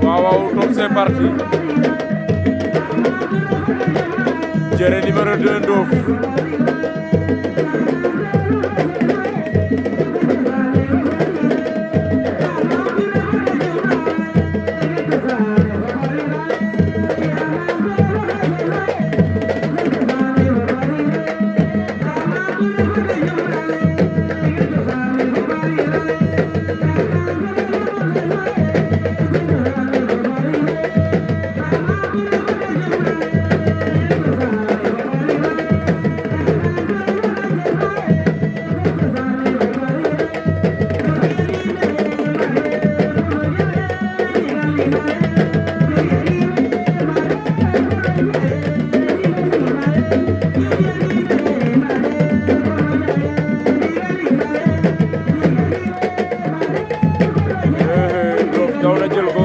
waaw waaw donc c'est parti. Diéré numéro 2 Ndof. daw na jël ko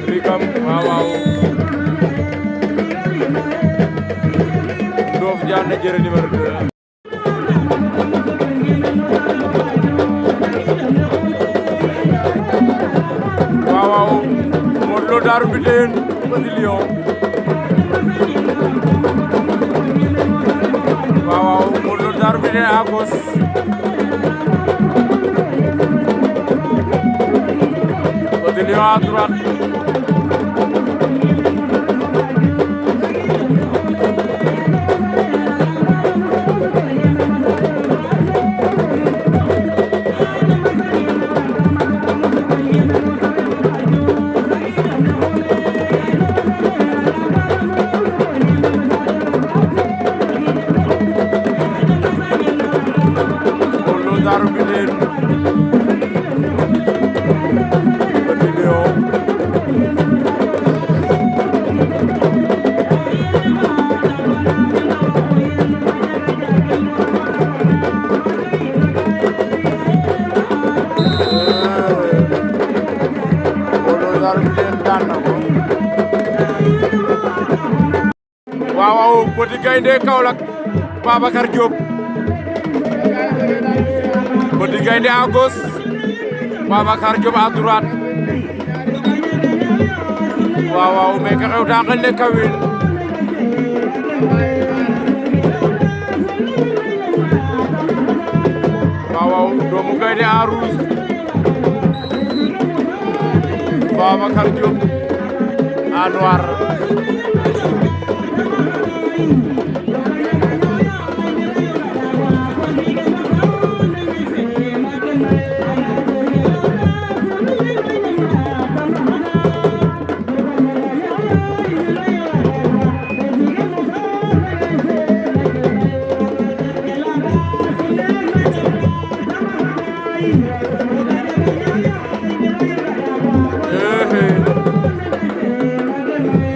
Rikam waaw waaw Ndof jaar na Diéré numéro 2 waaw waaw Modou Lo Darou Bitène Petit Lion waaw waaw Modou Lo Darou Bitène à gauche Petit Lion à droite Darou Bitène Petit Lion Darou Bitène daan na ko waaw waaw Petit Gaïndé Kaolack Babacar Diop Petit Gaïndé à gauche Babacar Diop à droite waaw waaw mais ka xew ta xel ne kawil waaw waaw doomu Gaïndé à rouge Babacar Diop à noir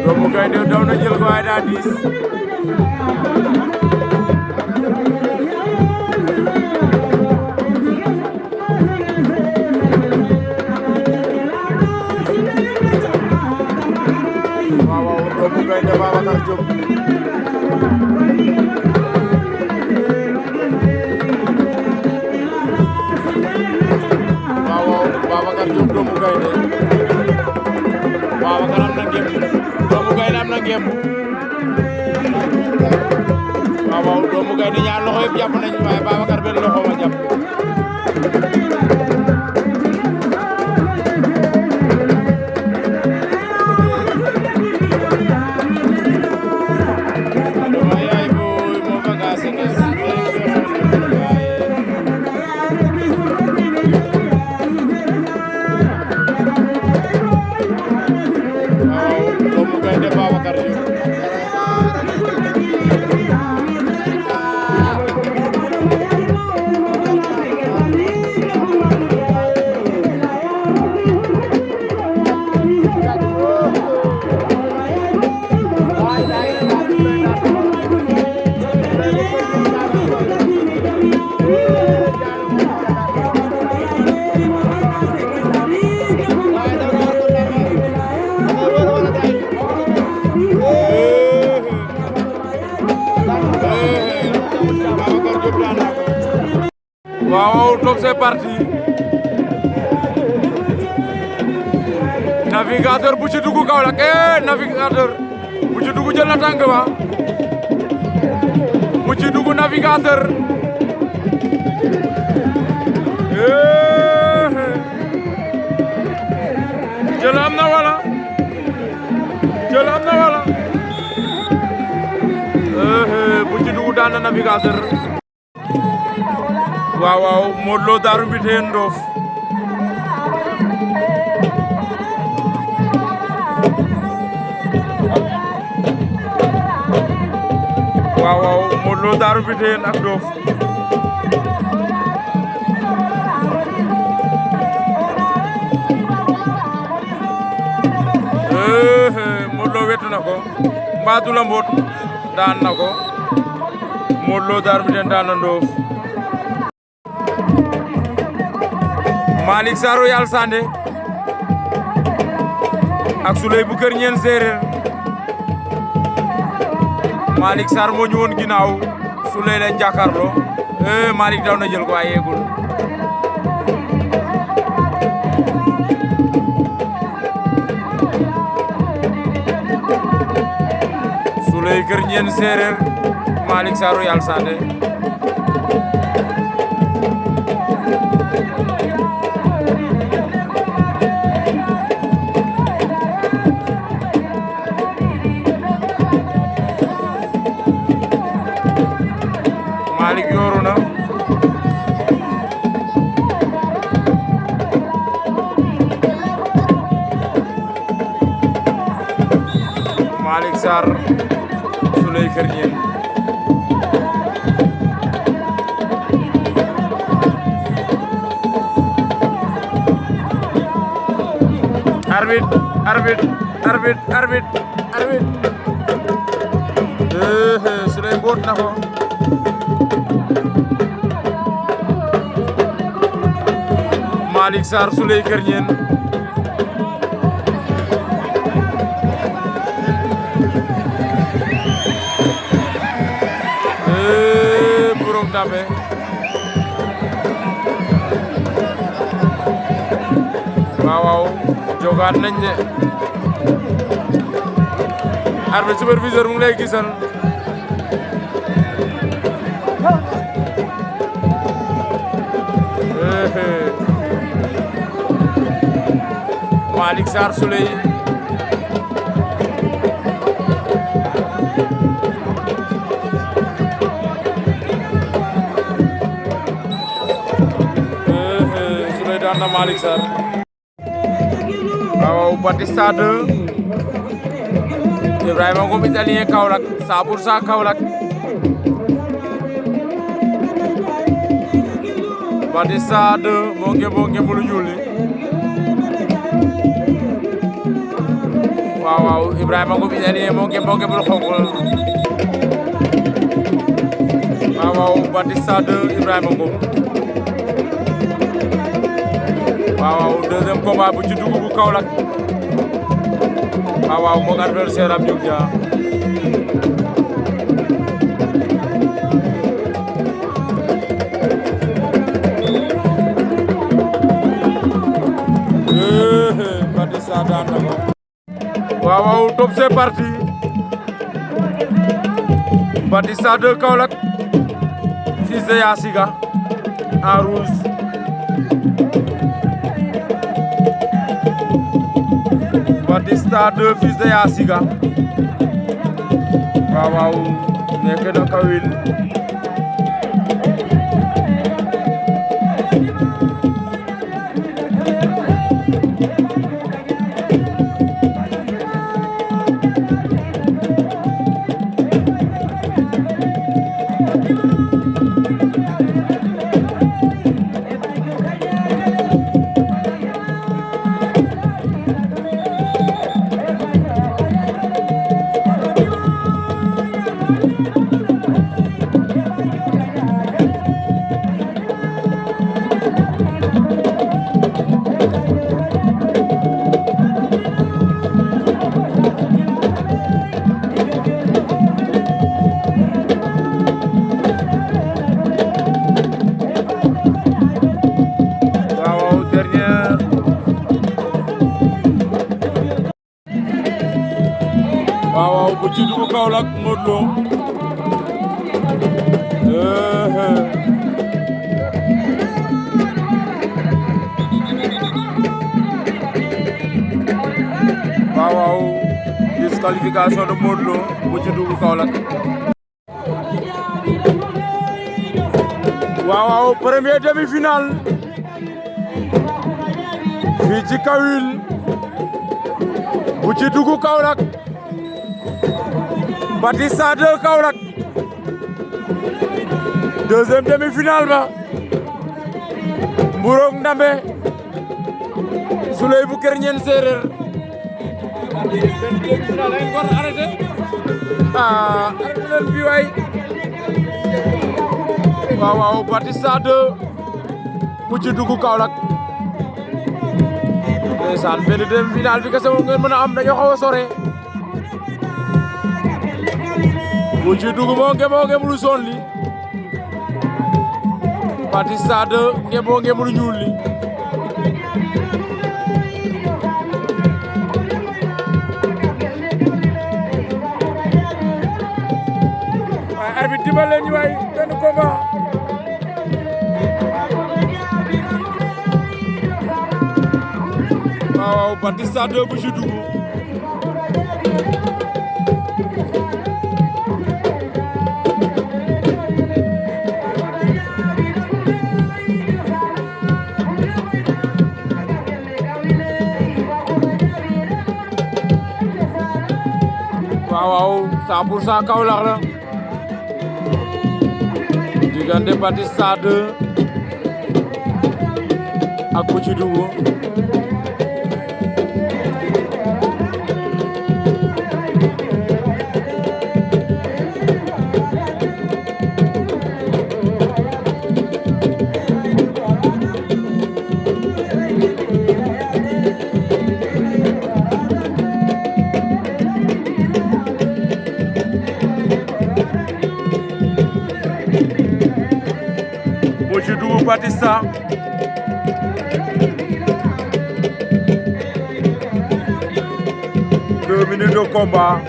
doomu Gaïndé daw na jël ko waaye daa diis waaw waaw doomu Gaïndé Babacar Diop waaw waaw Babacar Diop doomu Gaïndé Babacar am na ngem doomu Gaïndé am na ngem waaw waaw doomu Gaïndé ñaar loxo yëpp jàpp nañ waaye Babacar benn loxo ma jàpp adama yaay boy mo faga senes doomu Gaïndé Babacar Diop waaw donc c'est parti Navigateur bu ci dugg Kaolack Navigateur bu ci dugg jël na tànk ba bu ci dugg Navigateur jël am na wala jël am na wala bu ci dugg daan na Navigateur waaw waaw Modou Lo Darou Mbithene Ndof waaw waaw Modou Lo Darou Mbithene ak Ndof Modou Lo wetu na ko mbaa du la mboot daan na ko Modou Lo Darou Mbithene daan na Ndof Malick Sarr Royal Sandé ak Souley bu Kër Ñeen Séeréer Malick Sarr moo ñu woon ginnaaw Souley leen jàkkaarloo Malick daw na jël ko waaye yeegul Souley Kër Ñeen Séeréer Malick Sarr Royal Sandé Malick yooru na Malick Sarr Souley Kër Ñeen arbitre Souley mboot na ko Malick Sarr Souley Kër Ñeen borom Ndambe waaw jogaat nañ de arbitre superviseur mu ngi lay gisal Malick Sarr Souley Souley daan na Malick Sarr waaw Batista 2 Ibrahima Ngom italien Kaolack 100% Kaolack Batista 2 moo nge bulu ñuul li waaw waaw Ibrahima Ngom italien moo nge bulu xonq waaw waaw Batista 2 Ibrahima Ngom waaw waaw deuxième combat bu ci dugg bu Kaolack waaw waaw moog adversaire am ñu ja Batista daan na ko waaw waaw top c'est parti Batista 2 Kaolack fils de Yassiga en rouge Batista 2 fils de Yassiga waaw waaw nekk na kawil bu ci dugg Kaolack Modou Lo waaw disqualification de Modou Lo bu ci dugg Kaolack waaw premier demi-finale fii ci Kawil bu ci dugg Kaolack Batista 2 Kaolack deuxième demi-finale ba Mburok Ndambe Souley bu Kër Ñeen Séeréer arrêté leen bi waay waaw Batista 2 bu ci dugg Kaolack ndeysaan benn demi-finale bi kese ngeen mën a am dañoo xaw a sore bu ci dugg moo nge lu son li Batista 2 nge lu ñuul li waaye arbitre dimbal leen ñu waay benn combat waaw Batista 2 bu ci dugg waaw 100% Kaolack la diggante Batista 2 ak bu ci dugg Batista 2 minutes de combat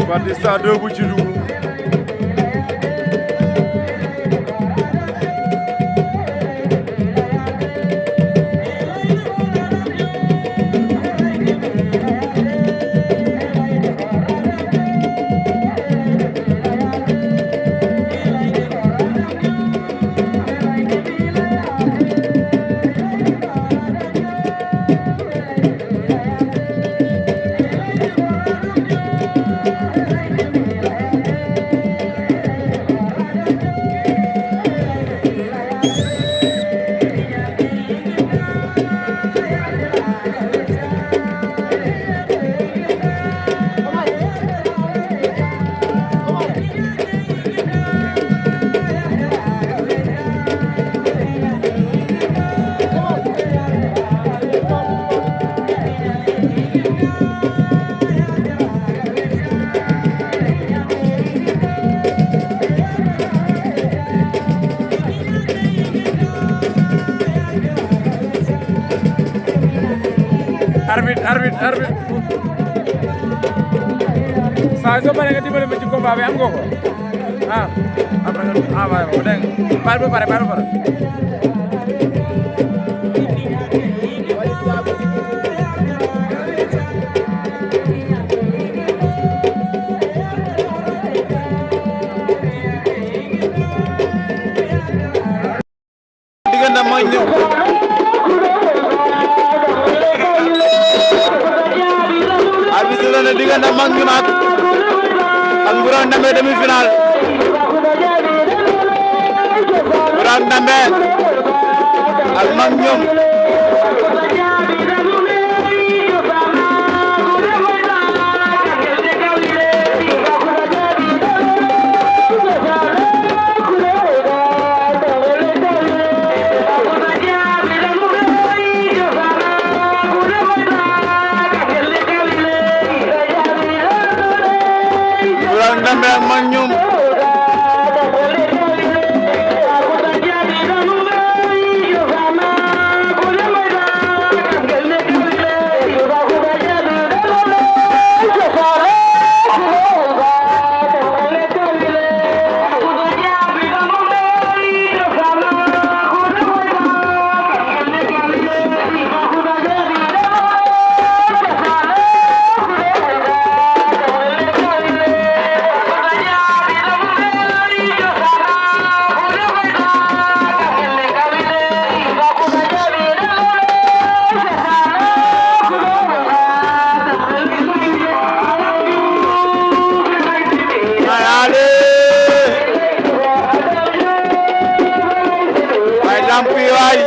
Batista 2 bu ci dugg arbitre saa soo paree nga dimbali ma ci combat bi am nga ko après nga envoyé ma dégg nga baal ba pare diggante mooy ñëw diggante mag ñu mag ak Mburok Ndambe demi-finale Mburok Ndambe ak mag ñoom lampi waay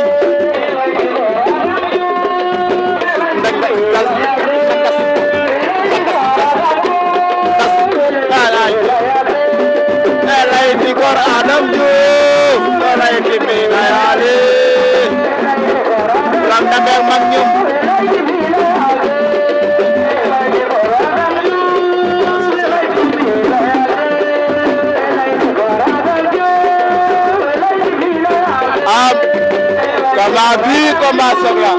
lay di gor Adam Diouf lay di mi layali lam Ndambe mag ñum combat bi combat soxla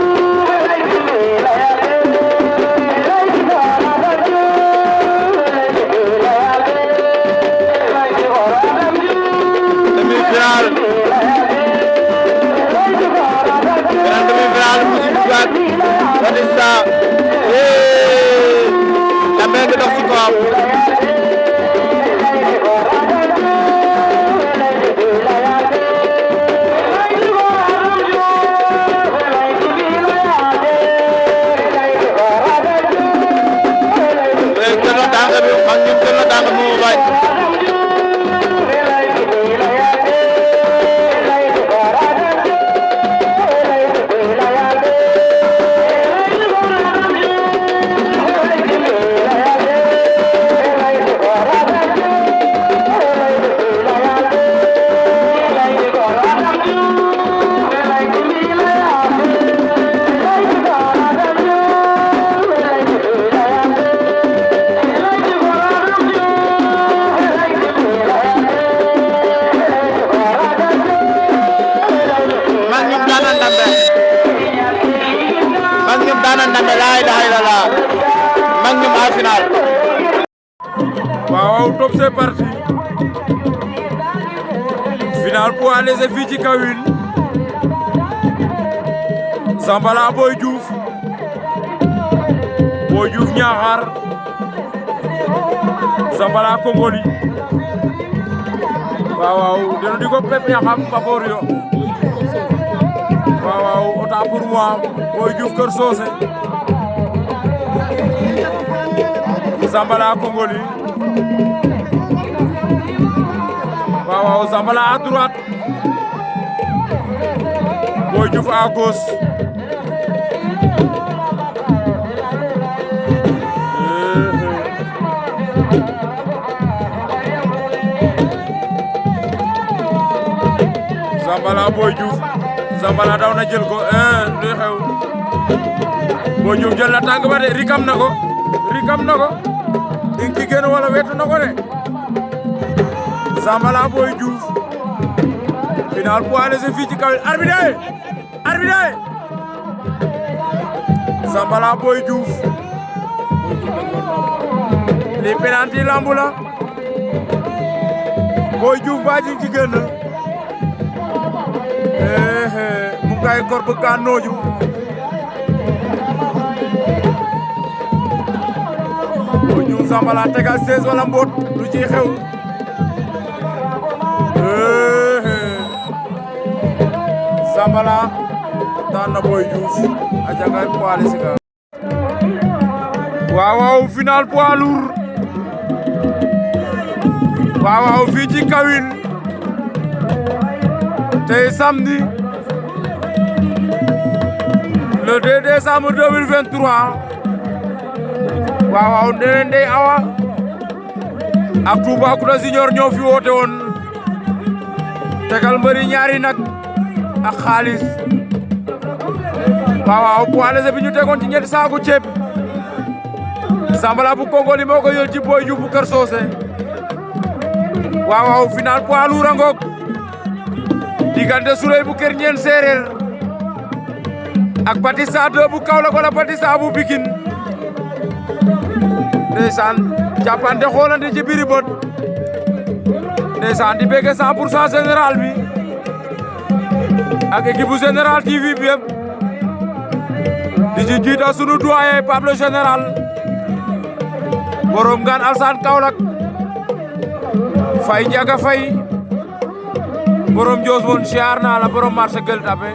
demi-finale beneen demi-finale mu ci duggaat Batista Ndambe ngi dox ci kawam waaw top c'est parti final poids léger fii ci Kawin Zambala Boy Diouf Niakhar Zambala Kongoli waaw deno di ko pep Yaxam Bafor yo waaw autant pour moi Boy Diouf Kër Socé Zambala Kongoli waaw Zambala à droite Boy Diouf à gauche Zambala Boy Diouf Zambala daw na jël ko luy xew Boy Diouf jël na tànk ba de rikam na ko ding ci génn wala wetu na ko de Zambala Boy Diouf final poids léger fii ci Kawin arbitre Zambala Boy Diouf li penalty lambu la Boy Diouf ba ci génn mu ngay gor bu ka nooju Boy Diouf Zambala tegal 16 wala mboot lu ci xew Zambala daan na Boy Diouf a jangay poids léger ka waaw final poids lourd waaw fii ci Kawin tey samedi le 2 décembre 2023 waaw Ndeye Ndeye Awa ak Toubacouta Junior ñoo fi woote woon tegal mbëri ñaari nag ak xaalis waaw poids léger bi ñu tegoon ci ñetti saaku ceeb Zambala bu Kongoli moo ko yël ci Boy Diouf bu Kër Socé waaw final poids lourd a ngoog diggante Souley bu Kër Ñeen Séeréer ak Batista 2 bu Kaolack wala Batista bu Pikine ndeysaan jàppante xoolante ci biir bët ndeysaan di bëgg 100% général bi ak équipe bu Général TV bi yëpp di ci jiital sunu doyen Pablo Général borom Ngane Alsane Kaolack Fay Njaga Fay borom Joos woon siyaar naa la borom marché Gueule Tapée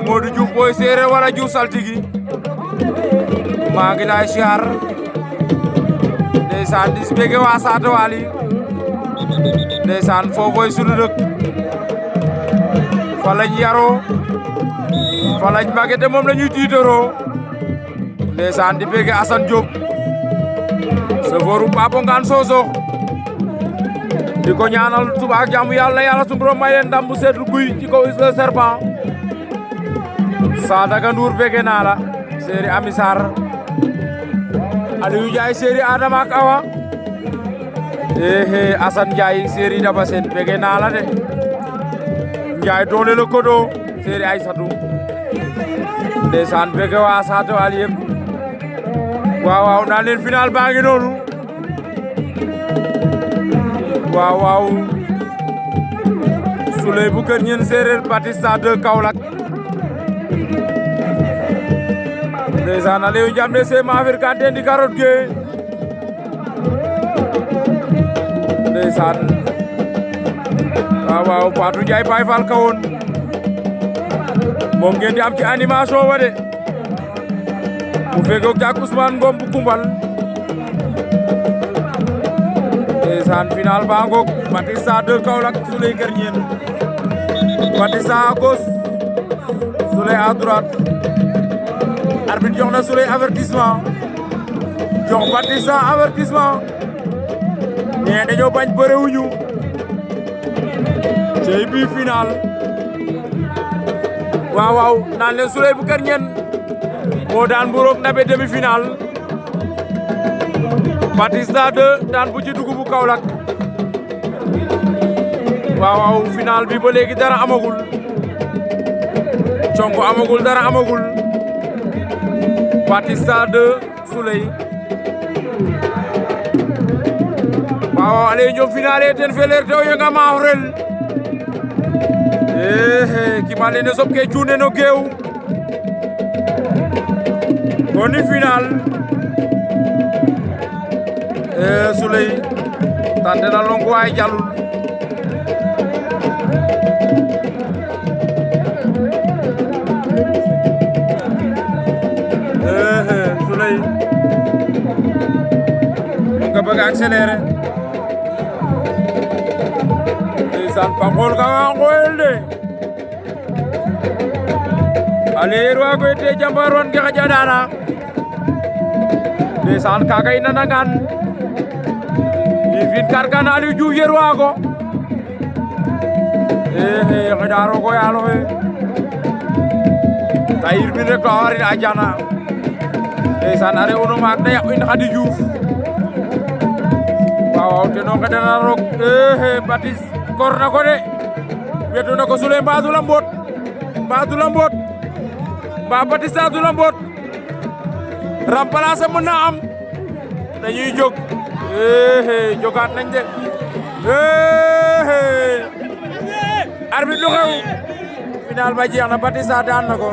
Modou Diouf Boy Séeréer wala Diouf saltigi maa ngi lay siyaar ndeysaan di bëgg waa Saate Wali ndeysaan foofoy sunu dëkk fa lañ yaroo fa lañ màggee te moom la ñuy tiitaroo ndeysaan di bëgg Assane Diop sofooru Papo Ngane Sosokh di ko ñaanal suba ak jàmm yàlla suñu borom may leen ndam bu seetlu guy ci kaw le serpent Sadaga Ndour bëgg naa la Séri Ami Sarr Aliou Ndiaye Séri Adama ak Awa Assane Ndiaye Séri Daba Sène bëgg naa la de Ndiaye doole la kodo Séri Aïssatou ndeysaan bëgg waa Sato al yëpp waaw naan leen final baa ngi noonu waaw Souley bu Kër Ñeen Séeréer Batista de Kaolack ndeysaan Aliou Ndiam de se ma kante ndi carotte ge ndeysaan waaw Fatou Ndiaye Baye Fall kawoon moom ngeen di am ci animation wa de mu fegoog jak Ousmane Ngom bu Kumbal ndeysaan final ba ngoog Batista de Kaolack Souley Kër Ñeen Batista à gauche Souley à droite arbitre jox na Souley avertissement jox Batista avertissement ñee dañoo bañ bërewuñu cey bi final waaw naan leen Souley bu Kër Ñeen moo daan Mburok Nabe demi-finale Batista 2 daan bu ci dugub bu Kaolack waaw final bi ba léegi dara amagul conko amagul dara amagul Batista 2 Souley waaw ale ñoom finale ten feler te o yenga maafrel ki ma lene sob ke cuune no geew koni final Souley tante na lonk waay jalul Souley mu nga bëgg accélérer ndeysaan Paxol ka nga ngoyel de aleer waa koy te jambar wan nga xaja daana ndeysaan kaga ina nangan yifin kargan Aliou Diouf yer waago xidaro ko yaalo fe tayir bin rek to awarin ajana ndeysaan are uno maak da yaq in Khady Diouf waaw te no ngedana roog Batis kor na ko de wetu na ko Souley mbaa du la mboot mbaa Batista du la mboot remplacer mën na am dañuy jóg jogaat nañ de arbitre lu xew final ba jeex na Batista daan na ko